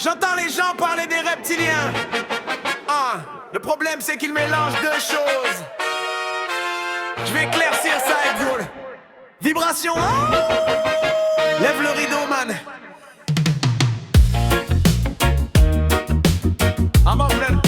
J'entends les gens parler des reptiliens. Ah, le problème c'est qu'ils mélangent deux choses. Je vais éclaircir ça avec vous. Vibration. Lève le rideau, man. En bas, plein.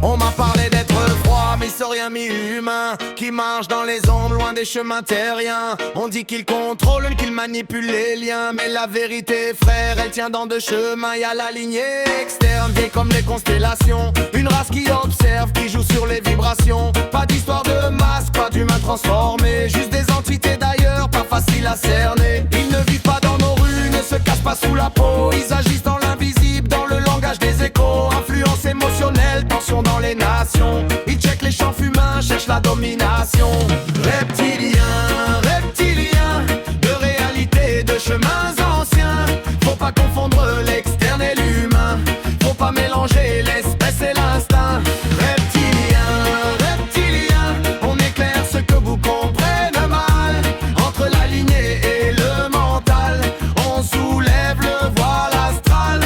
On m'a parlé d'être froid, mais sans rien mi-humain, qui marche dans les ombres, loin des chemins terriens. On dit qu'il contrôle, qu'il manipule les liens, mais la vérité, frère, elle tient dans deux chemins. Y'a la lignée externe, vieille comme les constellations, une race qui observe, qui joue sur les vibrations. Pas d'histoire de masse, pas d'humains transformés, juste des entités d'ailleurs, pas facile à cerner. Ils ne vivent pas dans nos rues, ne se cachent pas sous la peau, ils agissent dans l'invisible, dans le langage des échos. Influence émotionnelle, tension dans les nations. Ils checkent les champs humains, cherchent la domination. Reptiliens, reptiliens, de réalité, de chemins anciens. Faut pas confondre l'externe et l'humain, faut pas mélanger l'espèce et l'instinct. Reptiliens, reptiliens, on éclaire ce que vous comprenez mal. Entre la lignée et le mental, on soulève le voile astral.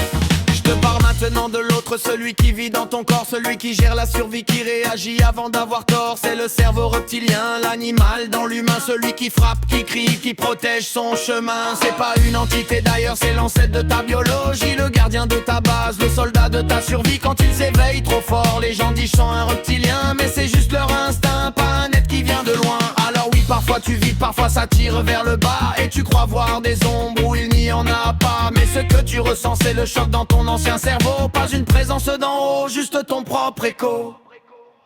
Je te parle maintenant de l'autre, celui qui vit dans ton corps, celui qui gère la survie, qui réagit avant d'avoir tort. C'est le cerveau reptilien, l'animal dans l'humain, celui qui frappe, qui crie, qui protège son chemin. C'est pas une entité d'ailleurs, c'est l'ancêtre de ta biologie, le gardien de ta base, le soldat de ta survie. Quand il s'éveille trop fort, les gens disent sont un reptilien, mais c'est juste leur instinct, pas un être qui vient de loin. Alors oui, parfois tu vis, parfois ça tire vers le bas, et tu crois voir des ombres où il n'y en a pas. Mais ce que tu ressens, c'est le choc dans ton ancien cerveau, pas une présence d'en haut, juste ton propre écho.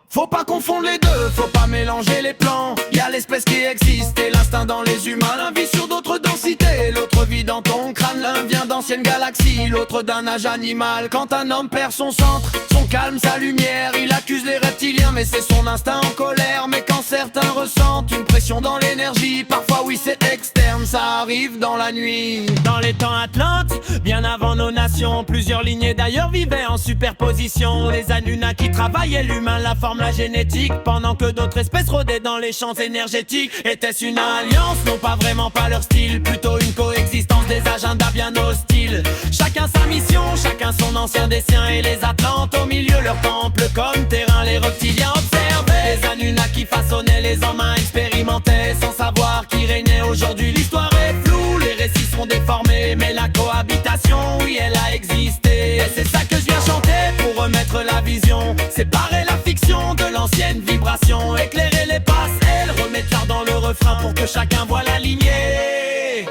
Faut pas confondre les deux, faut pas mélanger les plans. Y'a l'espèce qui existe et l'instinct dans les humains. L'un vit sur d'autres densités, l'autre vit dans ton crâne. L'un vient d'anciennes galaxies, l'autre d'un âge animal. Quand un homme perd son centre, son calme, sa lumière, il accuse les reptiliens, mais c'est son instinct en colère. Mais quand certains ressentent une pression dans l'énergie, parfois oui c'est externe, ça arrive dans la nuit. Dans les temps Atlantes, bien avant nos nations, plusieurs lignées d'ailleurs vivaient en superposition. Les Anunnaki travaillaient l'humain, la forme, la génétique, pendant que d'autres espèces rôdaient dans les champs énergétiques. Était-ce une alliance? Non, pas vraiment, pas leur style, plutôt une coexistence des agendas bien hostiles. Chacun sa mission, chacun son ancien des siens, et les Atlantes au milieu leur temple comme terrain. Les reptiliens observaient, les Anunnaki façonnaient, les en main expérimentaient, sans savoir qui régnait. Aujourd'hui l'histoire est floue, les récits sont déformés, mais la cohabitation, oui, elle a existé. Et c'est ça que je viens chanter pour remettre la vision, séparer la fiction de l'ancienne vibration, éclairer les passerelles, remettre l'art dans le refrain pour que chacun voit la lignée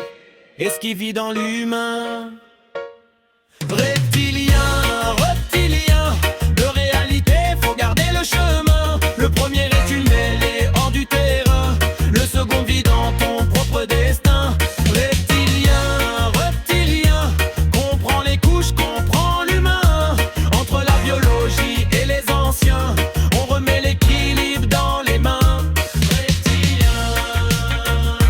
et ce qui vit dans l'humain. Reptilien, reptilien, de réalité, faut garder le chemin. Le premier est une mêlée hors du terrain, le second vit dans ton propre destin. Reptilien, reptilien, comprends les couches, comprends l'humain. Entre la biologie et les anciens, on remet l'équilibre dans les mains. Reptilien,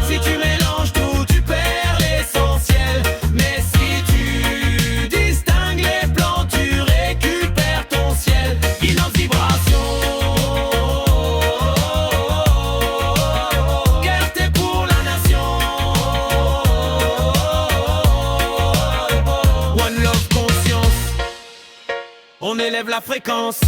si tu mélanges tout, tu perds l'essentiel. Mais si tu distingues les plans, tu récupères ton ciel. Guidance vibration, Guerre pour la nation. One love conscience, on élève la fréquence.